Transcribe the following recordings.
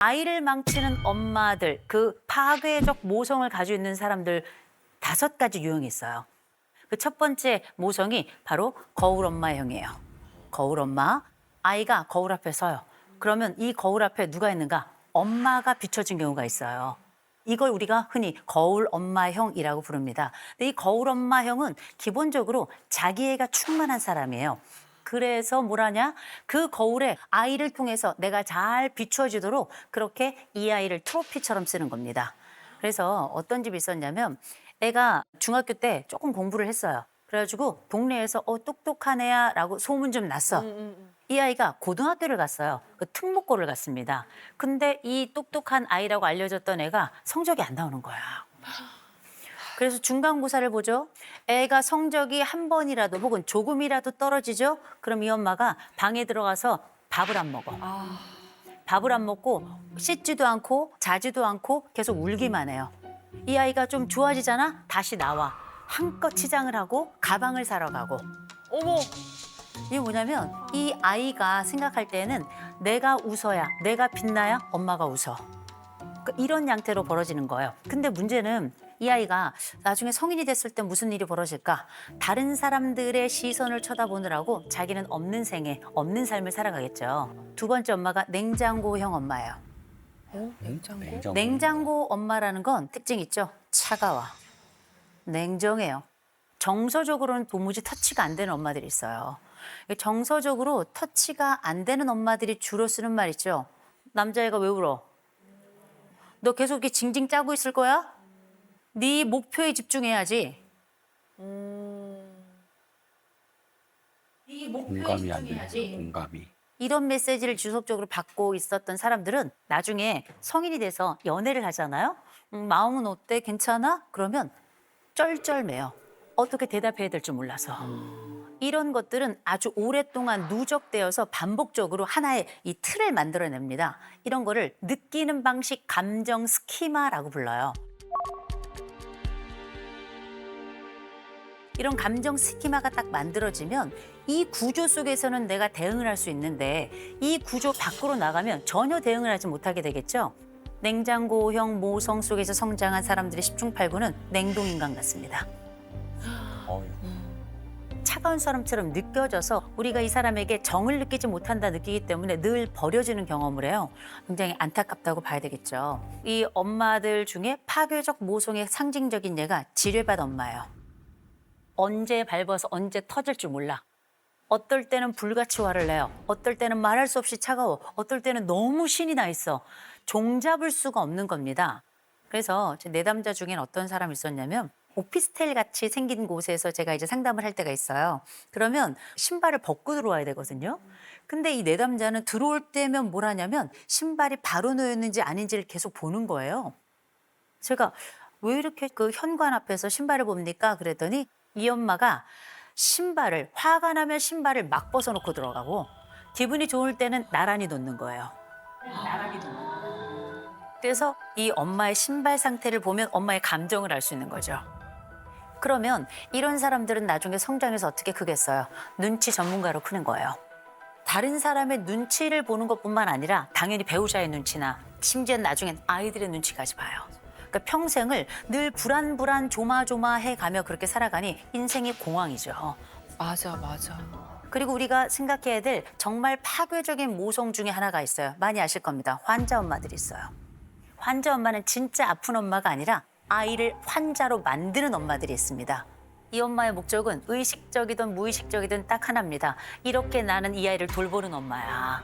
아이를 망치는 엄마들, 그 파괴적 모성을 가지고 있는 사람들 5가지 유형이 있어요. 그 첫 번째 모성이 바로 거울 엄마형이에요. 거울 엄마, 아이가 거울 앞에 서요. 그러면 이 거울 앞에 누가 있는가? 엄마가 비춰진 경우가 있어요. 이걸 우리가 흔히 거울 엄마형이라고 부릅니다. 근데 이 거울 엄마형은 기본적으로 자기애가 충만한 사람이에요. 그래서 뭐라냐? 그 거울에 아이를 통해서 내가 잘 비춰지도록 그렇게 이 아이를 트로피처럼 쓰는 겁니다. 그래서 어떤 집이 있었냐면 애가 중학교 때 조금 공부를 했어요. 그래가지고 동네에서 똑똑한 애야 라고 소문 좀 났어. 이 아이가 고등학교를 갔어요. 그 특목고를 갔습니다. 근데 이 똑똑한 아이라고 알려졌던 애가 성적이 안 나오는 거야. 그래서 중간고사를 보죠. 애가 성적이 한 번이라도 혹은 조금이라도 떨어지죠. 그럼 이 엄마가 방에 들어가서 밥을 안 먹어. 밥을 안 먹고 씻지도 않고 자지도 않고 계속 울기만 해요. 이 아이가 좀 좋아지잖아? 다시 나와. 한껏 치장을 하고 가방을 사러 가고. 어머. 이게 뭐냐면 이 아이가 생각할 때는 내가 웃어야, 내가 빛나야 엄마가 웃어. 그러니까 이런 양태로 벌어지는 거예요. 근데 문제는 이 아이가 나중에 성인이 됐을 때 무슨 일이 벌어질까? 다른 사람들의 시선을 쳐다보느라고 자기는 없는 생애, 없는 삶을 살아가겠죠. 두 번째 엄마가 냉장고형 엄마예요. 냉장고? 냉장고 엄마라는 건 특징 있죠? 차가워. 냉정해요. 정서적으로는 도무지 터치가 안 되는 엄마들이 있어요. 정서적으로 터치가 안 되는 엄마들이 주로 쓰는 말 있죠? 남자애가 왜 울어? 너 계속 이렇게 징징 짜고 있을 거야? 네 목표에 집중해야지. 네 목표에 공감이 안 집중해야지. 되죠. 공감이. 이런 메시지를 지속적으로 받고 있었던 사람들은 나중에 성인이 돼서 연애를 하잖아요. 마음은 어때? 괜찮아? 그러면 쩔쩔매요. 어떻게 대답해야 될 줄 몰라서. 이런 것들은 아주 오랫동안 누적되어서 반복적으로 하나의 이 틀을 만들어냅니다. 이런 거를 느끼는 방식 감정 스키마라고 불러요. 이런 감정 스키마가 딱 만들어지면 이 구조 속에서는 내가 대응을 할 수 있는데 이 구조 밖으로 나가면 전혀 대응을 하지 못하게 되겠죠. 냉장고형 모성 속에서 성장한 사람들의 10중 8구는 냉동인간 같습니다. 차가운 사람처럼 느껴져서 우리가 이 사람에게 정을 느끼지 못한다 느끼기 때문에 늘 버려지는 경험을 해요. 굉장히 안타깝다고 봐야 되겠죠. 이 엄마들 중에 파괴적 모성의 상징적인 예가 지뢰밭 엄마예요. 언제 밟아서 언제 터질 줄 몰라. 어떨 때는 불같이 화를 내요. 어떨 때는 말할 수 없이 차가워. 어떨 때는 너무 신이 나 있어. 종잡을 수가 없는 겁니다. 그래서 제 내담자 중엔 어떤 사람이 있었냐면 오피스텔 같이 생긴 곳에서 제가 이제 상담을 할 때가 있어요. 그러면 신발을 벗고 들어와야 되거든요. 근데 이 내담자는 들어올 때면 뭘 하냐면 신발이 바로 놓였는지 아닌지를 계속 보는 거예요. 제가 왜 이렇게 그 현관 앞에서 신발을 봅니까? 그랬더니 이 엄마가 신발을 화가 나면 신발을 막 벗어놓고 들어가고 기분이 좋을 때는 나란히 놓는 거예요. 그래서 이 엄마의 신발 상태를 보면 엄마의 감정을 알 수 있는 거죠. 그러면 이런 사람들은 나중에 성장해서 어떻게 크겠어요? 눈치 전문가로 크는 거예요. 다른 사람의 눈치를 보는 것뿐만 아니라 당연히 배우자의 눈치나 심지어 나중엔 아이들의 눈치까지 봐요. 그러니까 평생을 늘 불안불안 조마조마해 가며 그렇게 살아가니 인생이 공황이죠. 맞아, 맞아. 그리고 우리가 생각해야 될 정말 파괴적인 모성 중에 하나가 있어요. 많이 아실 겁니다. 환자 엄마들이 있어요. 환자 엄마는 진짜 아픈 엄마가 아니라 아이를 환자로 만드는 엄마들이 있습니다. 이 엄마의 목적은 의식적이든 무의식적이든 딱 하나입니다. 이렇게 나는 이 아이를 돌보는 엄마야.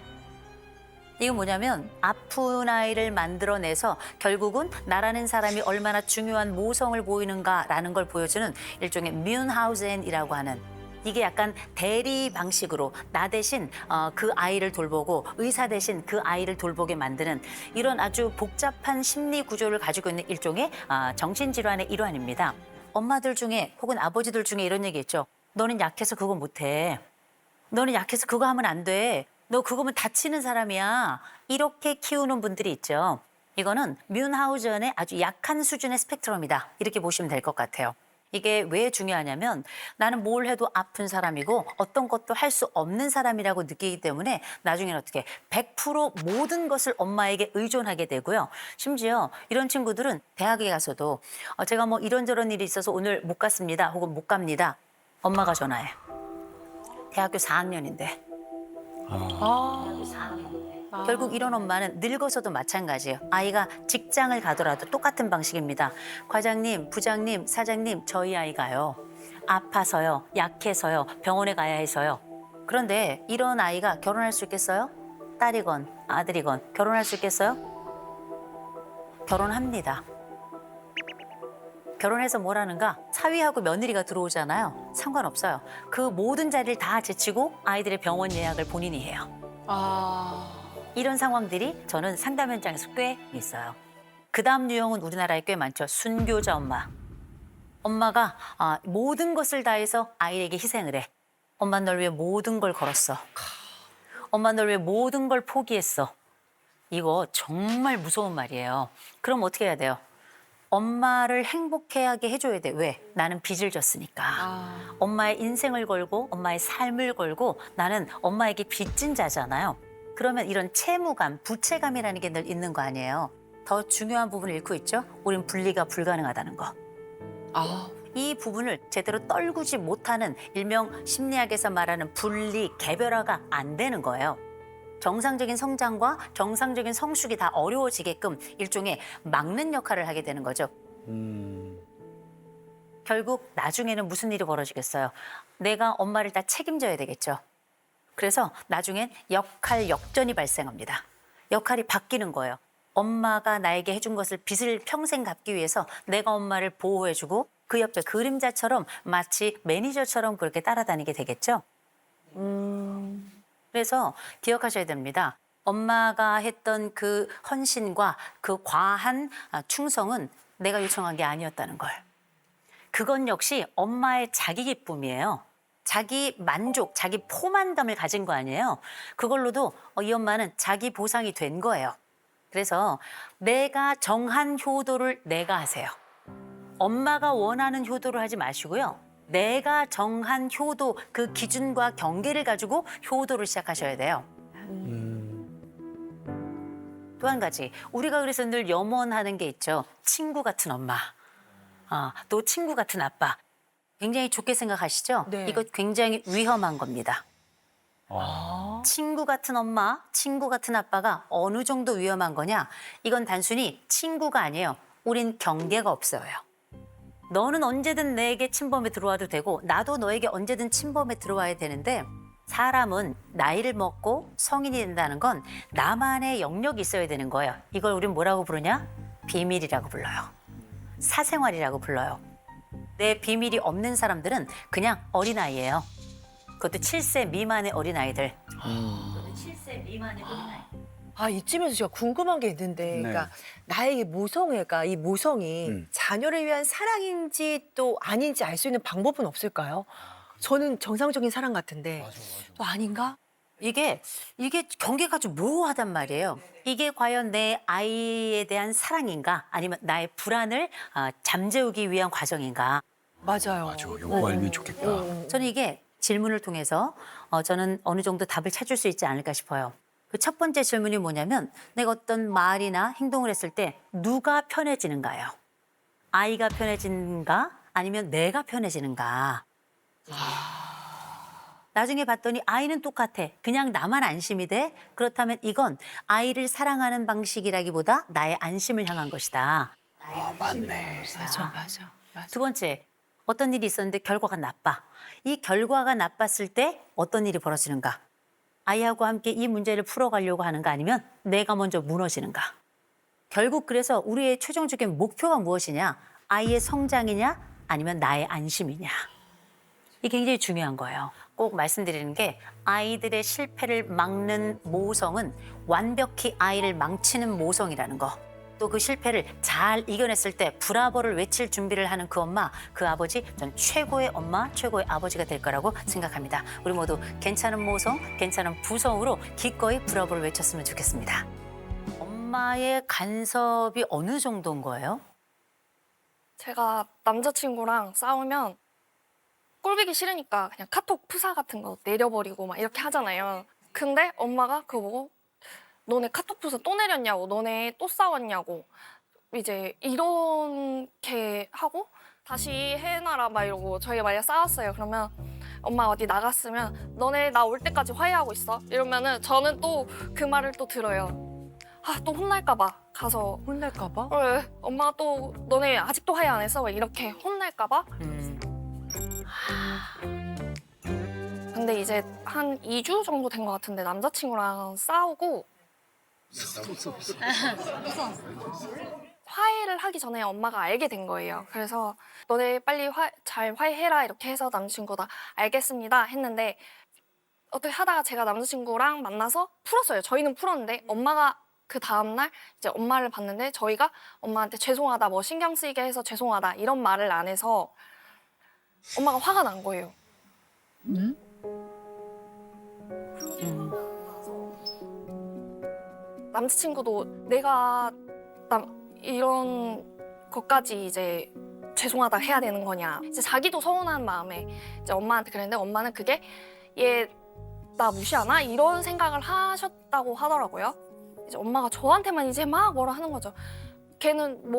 이건 뭐냐면 아픈 아이를 만들어내서 결국은 나라는 사람이 얼마나 중요한 모성을 보이는가라는 걸 보여주는 일종의 뮌하우젠이라고 하는 이게 약간 대리 방식으로 나 대신 그 아이를 돌보고 의사 대신 그 아이를 돌보게 만드는 이런 아주 복잡한 심리 구조를 가지고 있는 일종의 정신질환의 일환입니다. 엄마들 중에 혹은 아버지들 중에 이런 얘기 있죠. 너는 약해서 그거 못해. 너는 약해서 그거 하면 안 돼. 너 그거면 다치는 사람이야. 이렇게 키우는 분들이 있죠. 이거는 뮌하우젠의 아주 약한 수준의 스펙트럼이다. 이렇게 보시면 될 것 같아요. 이게 왜 중요하냐면 나는 뭘 해도 아픈 사람이고 어떤 것도 할 수 없는 사람이라고 느끼기 때문에 나중에는 어떻게 100% 모든 것을 엄마에게 의존하게 되고요. 심지어 이런 친구들은 대학에 가서도 제가 뭐 이런저런 일이 있어서 오늘 못 갔습니다. 혹은 못 갑니다. 엄마가 전화해. 대학교 4학년인데. 결국 이런 엄마는 늙어서도 마찬가지예요. 아이가 직장을 가더라도 똑같은 방식입니다. 과장님, 부장님, 사장님, 저희 아이가요. 아파서요, 약해서요, 병원에 가야 해서요. 그런데 이런 아이가 결혼할 수 있겠어요? 딸이건 아들이건 결혼할 수 있겠어요? 결혼합니다. 결혼해서 뭘 하는가? 사위하고 며느리가 들어오잖아요. 상관없어요. 그 모든 자리를 다 제치고 아이들의 병원 예약을 본인이 해요. 이런 상황들이 저는 상담 현장에서 꽤 있어요. 그 다음 유형은 우리나라에 꽤 많죠. 순교자 엄마. 엄마가 모든 것을 다해서 아이에게 희생을 해. 엄마 널 위해 모든 걸 걸었어. 엄마 널 위해 모든 걸 포기했어. 이거 정말 무서운 말이에요. 그럼 어떻게 해야 돼요? 엄마를 행복하게 해줘야 돼. 왜? 나는 빚을 졌으니까. 엄마의 인생을 걸고 엄마의 삶을 걸고 나는 엄마에게 빚진 자잖아요. 그러면 이런 채무감, 부채감이라는 게 늘 있는 거 아니에요. 더 중요한 부분을 잃고 있죠. 우린 분리가 불가능하다는 거. 이 부분을 제대로 떨구지 못하는 일명 심리학에서 말하는 분리, 개별화가 안 되는 거예요. 정상적인 성장과 정상적인 성숙이 다 어려워지게끔 일종의 막는 역할을 하게 되는 거죠. 결국 나중에는 무슨 일이 벌어지겠어요? 내가 엄마를 다 책임져야 되겠죠. 그래서 나중엔 역할 역전이 발생합니다. 역할이 바뀌는 거예요. 엄마가 나에게 해준 것을 빚을 평생 갚기 위해서 내가 엄마를 보호해주고 그 옆에 그림자처럼 마치 매니저처럼 그렇게 따라다니게 되겠죠. 그래서 기억하셔야 됩니다. 엄마가 했던 그 헌신과 그 과한 충성은 내가 요청한 게 아니었다는 걸. 그건 역시 엄마의 자기 기쁨이에요. 자기 만족, 자기 포만감을 가진 거 아니에요. 그걸로도 이 엄마는 자기 보상이 된 거예요. 그래서 내가 정한 효도를 내가 하세요. 엄마가 원하는 효도를 하지 마시고요. 내가 정한 효도, 그 기준과 경계를 가지고 효도를 시작하셔야 돼요. 또 한 가지, 우리가 그래서 늘 염원하는 게 있죠. 친구 같은 엄마, 또 친구 같은 아빠. 굉장히 좋게 생각하시죠? 네. 이거 굉장히 위험한 겁니다. 친구 같은 엄마, 친구 같은 아빠가 어느 정도 위험한 거냐? 이건 단순히 친구가 아니에요. 우린 경계가 없어요. 너는 언제든 내게 침범에 들어와도 되고 나도 너에게 언제든 침범에 들어와야 되는데 사람은 나이를 먹고 성인이 된다는 건 나만의 영역이 있어야 되는 거예요. 이걸 우린 뭐라고 부르냐? 비밀이라고 불러요. 사생활이라고 불러요. 내 비밀이 없는 사람들은 그냥 어린아이예요. 그것도 7세 미만의 어린아이들. 7세 미만의 어린아이. 이쯤에서 제가 궁금한 게 있는데, 네. 그러니까 나에게 모성애가 이 모성이 자녀를 위한 사랑인지 또 아닌지 알 수 있는 방법은 없을까요? 저는 정상적인 사랑 같은데 또 아닌가? 이게 경계가 좀 모호하단 말이에요. 이게 과연 내 아이에 대한 사랑인가 아니면 나의 불안을 잠재우기 위한 과정인가. 맞아요. 요거 알면 좋겠다. 저는 이게 질문을 통해서 저는 어느 정도 답을 찾을 수 있지 않을까 싶어요. 그 첫 번째 질문이 뭐냐면 내가 어떤 말이나 행동을 했을 때 누가 편해지는가요? 아이가 편해지는가 아니면 내가 편해지는가? 나중에 봤더니 아이는 똑같아. 그냥 나만 안심이 돼? 그렇다면 이건 아이를 사랑하는 방식이라기보다 나의 안심을 향한 것이다. 맞네. 맞아. 두 번째, 어떤 일이 있었는데 결과가 나빠. 이 결과가 나빴을 때 어떤 일이 벌어지는가? 아이하고 함께 이 문제를 풀어가려고 하는가 아니면 내가 먼저 무너지는가? 결국 그래서 우리의 최종적인 목표가 무엇이냐? 아이의 성장이냐 아니면 나의 안심이냐? 이게 굉장히 중요한 거예요. 꼭 말씀드리는 게 아이들의 실패를 막는 모성은 완벽히 아이를 망치는 모성이라는 거. 또 그 실패를 잘 이겨냈을 때 브라보를 외칠 준비를 하는 그 엄마, 그 아버지, 전 최고의 엄마, 최고의 아버지가 될 거라고 생각합니다. 우리 모두 괜찮은 모성, 괜찮은 부성으로 기꺼이 브라보를 외쳤으면 좋겠습니다. 엄마의 간섭이 어느 정도인 거예요? 제가 남자친구랑 싸우면 꼴보기 싫으니까 그냥 카톡 프사 같은 거 내려버리고 막 이렇게 하잖아요. 근데 엄마가 그거 보고 너네 카톡 프사 또 내렸냐고, 너네 또 싸웠냐고 이제 이렇게 하고 다시 해놔라 막 이러고 저희가 만약 싸웠어요. 그러면 엄마 어디 나갔으면 너네 나 올 때까지 화해하고 있어. 이러면은 저는 또 그 말을 또 들어요. 아, 또 혼날까 봐 가서 혼날까 봐? 엄마가 또 너네 아직도 화해 안 했어? 왜 이렇게 혼날까 봐. 근데 이제 한 2주 정도 된 것 같은데 남자친구랑 싸우고 화해를 하기 전에 엄마가 알게 된 거예요. 그래서 너네 빨리 잘 화해해라 이렇게 해서 남자친구가 알겠습니다 했는데 어떻게 하다가 제가 남자친구랑 만나서 풀었어요. 저희는 풀었는데 엄마가 그 다음날 이제 엄마를 봤는데 저희가 엄마한테 죄송하다, 뭐 신경 쓰이게 해서 죄송하다 이런 말을 안 해서 엄마가 화가 난 거예요. 남자친구도 내가 이런 것까지 이제 죄송하다 해야 되는 거냐. 이제 자기도 서운한 마음에 이제 엄마한테 그랬는데 엄마는 그게 얘 나 무시하나? 이런 생각을 하셨다고 하더라고요. 이제 엄마가 저한테만 이제 막 뭐라 하는 거죠. 걔는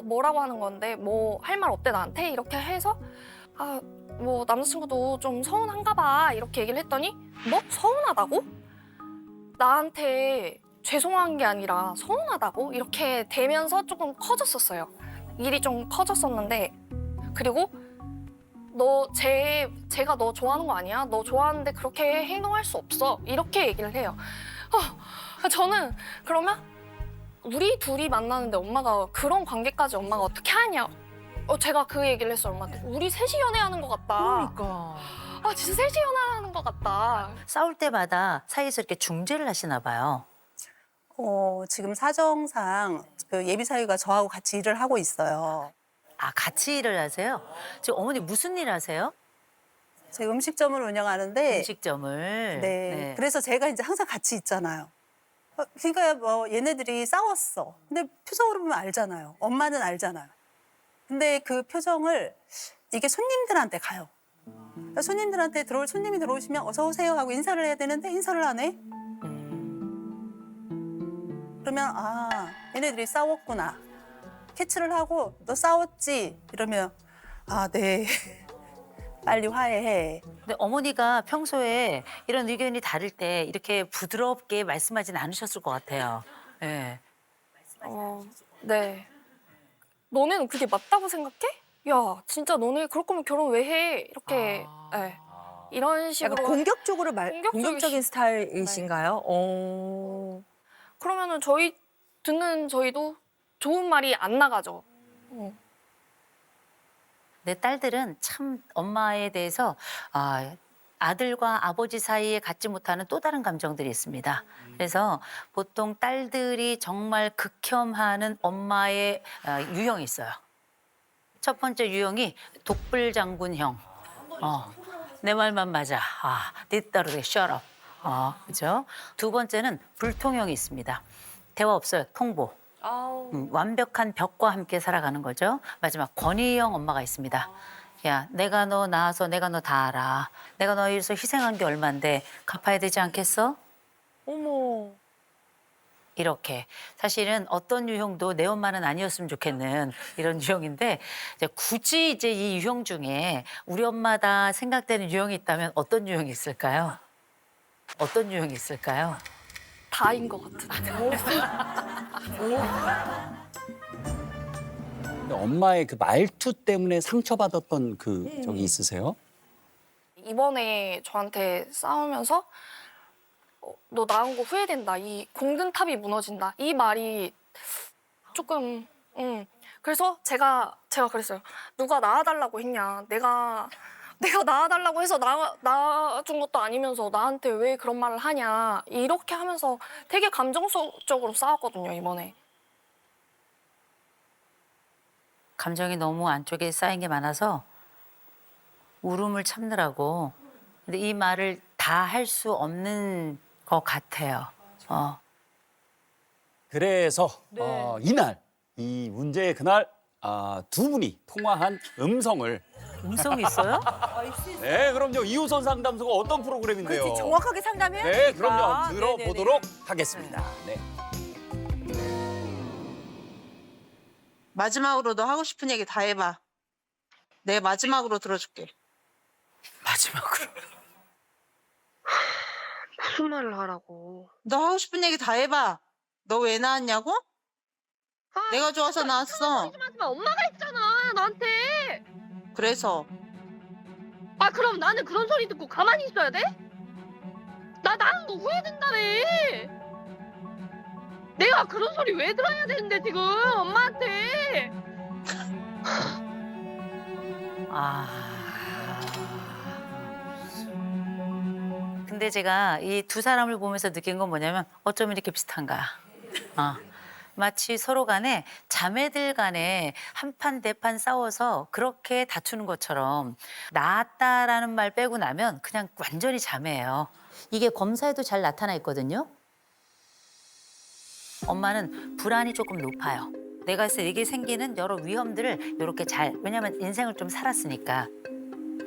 뭐라고 하는 건데 뭐 할 말 없대 나한테 이렇게 해서 아, 뭐 남자친구도 좀 서운한가 봐 이렇게 얘기를 했더니 뭐? 서운하다고? 나한테 죄송한 게 아니라 서운하다고? 이렇게 되면서 조금 커졌었어요. 일이 좀 커졌었는데 그리고 제가 너 좋아하는 거 아니야? 너 좋아하는데 그렇게 행동할 수 없어. 이렇게 얘기를 해요. 저는 그러면 우리 둘이 만나는데 엄마가 그런 관계까지 엄마가 어떻게 하냐. 제가 그 얘기를 했어요, 엄마한테. 우리 셋이 연애하는 것 같다. 그러니까. 아, 진짜 셋이 연애하는 것 같다. 싸울 때마다 사이에서 이렇게 중재를 하시나 봐요. 지금 사정상 그 예비사위가 저하고 같이 일을 하고 있어요. 아, 같이 일을 하세요? 지금 어머니 무슨 일 하세요? 제가 음식점을 운영하는데 음식점을. 네. 그래서 제가 이제 항상 같이 있잖아요. 그러니까 뭐 얘네들이 싸웠어. 근데 표정으로 보면 알잖아요. 엄마는 알잖아요. 근데 그 표정을 이게 손님들한테 가요. 그러니까 손님들한테 손님이 들어오시면 어서 오세요 하고 인사를 해야 되는데 인사를 안 해. 그러면 아, 얘네들이 싸웠구나. 캐치를 하고 너 싸웠지? 이러면 아, 네. 빨리 화해해. 근데 어머니가 평소에 이런 의견이 다를 때 이렇게 부드럽게 말씀하진 않으셨을 것 같아요. 네. 네. 너네는 그게 맞다고 생각해? 야, 진짜 너네 그럴 거면 결혼 왜 해? 이렇게 네. 이런 식으로 약간 공격적으로 공격적인 공격적이시- 스타일이신가요? 오. 그러면은 저희도 좋은 말이 안 나가죠. 내 딸들은 참 엄마에 대해서 아들과 아버지 사이에 갖지 못하는 또 다른 감정들이 있습니다. 그래서 보통 딸들이 정말 극혐하는 엄마의 유형이 있어요. 첫 번째 유형이 독불장군형. 내 말만 맞아. 네 딸을 shut up. 그죠? 두 번째는 불통형이 있습니다. 대화 없어요. 통보. 완벽한 벽과 함께 살아가는 거죠. 마지막 권위형 엄마가 있습니다. 야, 내가 너 낳아서 내가 너 다 알아. 내가 너 위해서 희생한 게 얼만데 갚아야 되지 않겠어? 어머. 이렇게 사실은 어떤 유형도 내 엄마는 아니었으면 좋겠는 이런 유형인데 굳이 이제 이 유형 중에 우리 엄마다 생각되는 유형이 있다면 어떤 유형이 있을까요? 어떤 유형이 있을까요? 다인 것 같은데. 근데 엄마의 그 말투 때문에 상처받았던 그 적이 있으세요? 이번에 저한테 싸우면서 너 낳은 거 후회된다. 이 공든탑이 무너진다. 이 말이 조금 그래서 제가 그랬어요. 누가 낳아달라고 했냐. 내가 낳아달라고 해서 낳아준 것도 아니면서 나한테 왜 그런 말을 하냐. 이렇게 하면서 되게 감정적으로 싸웠거든요, 이번에. 감정이 너무 안쪽에 쌓인 게 많아서 울음을 참느라고. 근데 이 말을 다 할 수 없는 것 같아요. 그래서 이날 이 문제의 그날 두 분이 통화한 음성을 음성이 있어요? 네, 그럼요. 이호선 상담소가 어떤 프로그램인데요? 그렇지, 정확하게 상담해야 네, 되니까. 그럼요. 네네네. 들어보도록 하겠습니다. 네. 마지막으로 너 하고 싶은 얘기 다 해봐. 내가 마지막으로 들어줄게. 마지막으로. 무슨 말을 하라고. 너 하고 싶은 얘기 다 해봐. 너 왜 나왔냐고? 내가 좋아서 나왔어. 하지만 엄마가 했잖아, 나한테. 그래서 아, 그럼 나는 그런 소리 듣고 가만히 있어야 돼? 나 나는 거 후회된다며. 내가 그런 소리 왜 들어야 되는데, 지금, 엄마한테. 근데 제가 이 두 사람을 보면서 느낀 건 뭐냐면 어쩜 이렇게 비슷한가. 마치 서로 간에 자매들 간에 한판 대판 싸워서 그렇게 다투는 것처럼 낫다라는 말 빼고 나면 그냥 완전히 자매예요. 이게 검사에도 잘 나타나 있거든요. 엄마는 불안이 조금 높아요. 내가 했을 때 이게 생기는 여러 위험들을 이렇게 잘, 왜냐면 인생을 좀 살았으니까.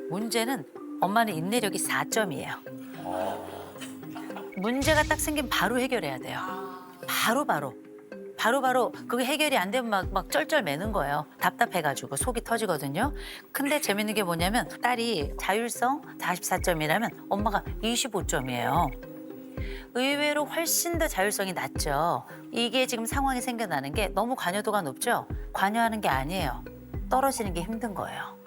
문제는 엄마는 인내력이 4점이에요. 문제가 딱 생기면 바로 해결해야 돼요. 바로 그게 해결이 안 되면 막 쩔쩔 매는 거예요. 답답해가지고 속이 터지거든요. 근데 재밌는 게 뭐냐면 딸이 자율성 44점이라면 엄마가 25점이에요. 의외로 훨씬 더 자율성이 낮죠. 이게 지금 상황이 생겨나는 게 너무 관여도가 높죠. 관여하는 게 아니에요. 떨어지는 게 힘든 거예요.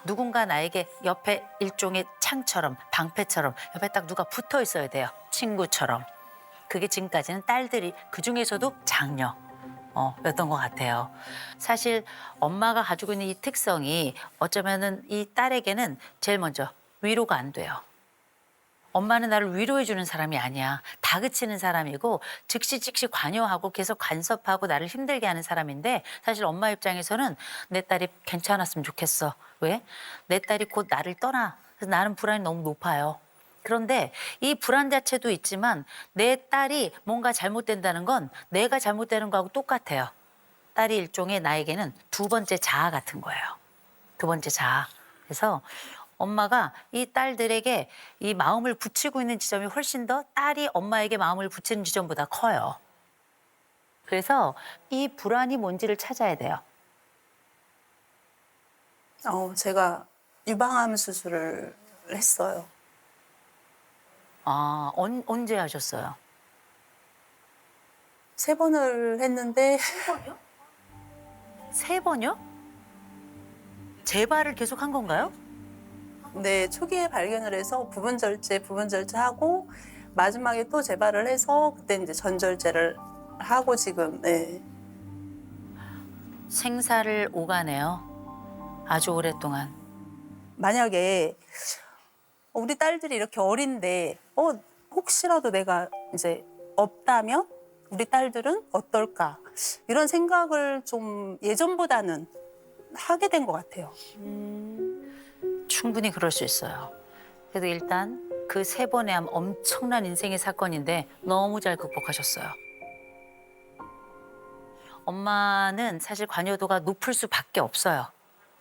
누군가 나에게 옆에 일종의 창처럼 방패처럼 옆에 딱 누가 붙어 있어야 돼요. 친구처럼. 그게 지금까지는 딸들이 그중에서도 장녀였던 것 같아요. 사실 엄마가 가지고 있는 이 특성이 어쩌면은 이 딸에게는 제일 먼저 위로가 안 돼요. 엄마는 나를 위로해주는 사람이 아니야. 다그치는 사람이고 즉시 관여하고 계속 간섭하고 나를 힘들게 하는 사람인데 사실 엄마 입장에서는 내 딸이 괜찮았으면 좋겠어. 왜? 내 딸이 곧 나를 떠나. 그래서 나는 불안이 너무 높아요. 그런데 이 불안 자체도 있지만 내 딸이 뭔가 잘못된다는 건 내가 잘못되는 거하고 똑같아요. 딸이 일종의 나에게는 두 번째 자아 같은 거예요. 두 번째 자아. 그래서 엄마가 이 딸들에게 이 마음을 붙이고 있는 지점이 훨씬 더 딸이 엄마에게 마음을 붙이는 지점보다 커요. 그래서 이 불안이 뭔지를 찾아야 돼요. 제가 유방암 수술을 했어요. 언제 하셨어요? 3번을 했는데 3번이요? 재발을 계속 한 건가요? 네, 초기에 발견을 해서 부분 절제하고 마지막에 또 재발을 해서 그때 이제 전절제를 하고 지금 네. 생사를 오가네요. 아주 오랫동안. 만약에 우리 딸들이 이렇게 어린데 혹시라도 내가 이제 없다면 우리 딸들은 어떨까 이런 생각을 좀 예전보다는 하게 된 것 같아요. 충분히 그럴 수 있어요. 그래도 일단 그 3번의 엄청난 인생의 사건인데 너무 잘 극복하셨어요. 엄마는 사실 관여도가 높을 수밖에 없어요.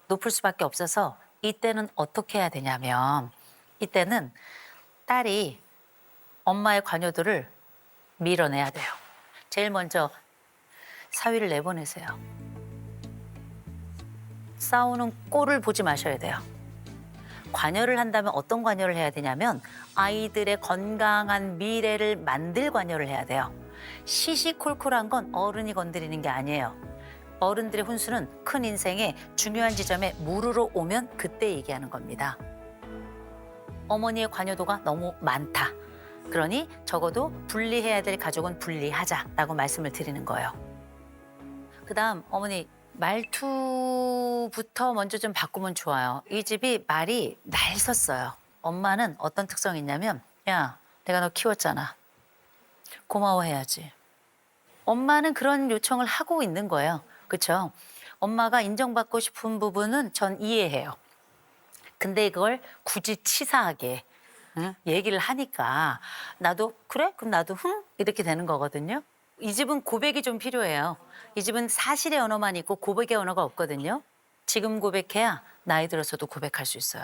높을 수밖에 없어서 이때는 어떻게 해야 되냐면 이때는 딸이 엄마의 관여도를 밀어내야 돼요. 제일 먼저 사위를 내보내세요. 싸우는 꼴을 보지 마셔야 돼요. 관여를 한다면 어떤 관여를 해야 되냐면 아이들의 건강한 미래를 만들 관여를 해야 돼요. 시시콜콜한 건 어른이 건드리는 게 아니에요. 어른들의 훈수는 큰 인생의 중요한 지점에 무르러 오면 그때 얘기하는 겁니다. 어머니의 관여도가 너무 많다. 그러니 적어도 분리해야 될 가족은 분리하자라고 말씀을 드리는 거예요. 그다음 어머니 말투부터 먼저 좀 바꾸면 좋아요. 이 집이 말이 날섰어요. 엄마는 어떤 특성이 있냐면 야, 내가 너 키웠잖아. 고마워해야지. 엄마는 그런 요청을 하고 있는 거예요. 그렇죠? 엄마가 인정받고 싶은 부분은 전 이해해요. 근데 이걸 굳이 치사하게 얘기를 하니까 나도 그래? 그럼 나도 이렇게 되는 거거든요. 이 집은 고백이 좀 필요해요. 이 집은 사실의 언어만 있고 고백의 언어가 없거든요. 지금 고백해야 나이 들어서도 고백할 수 있어요.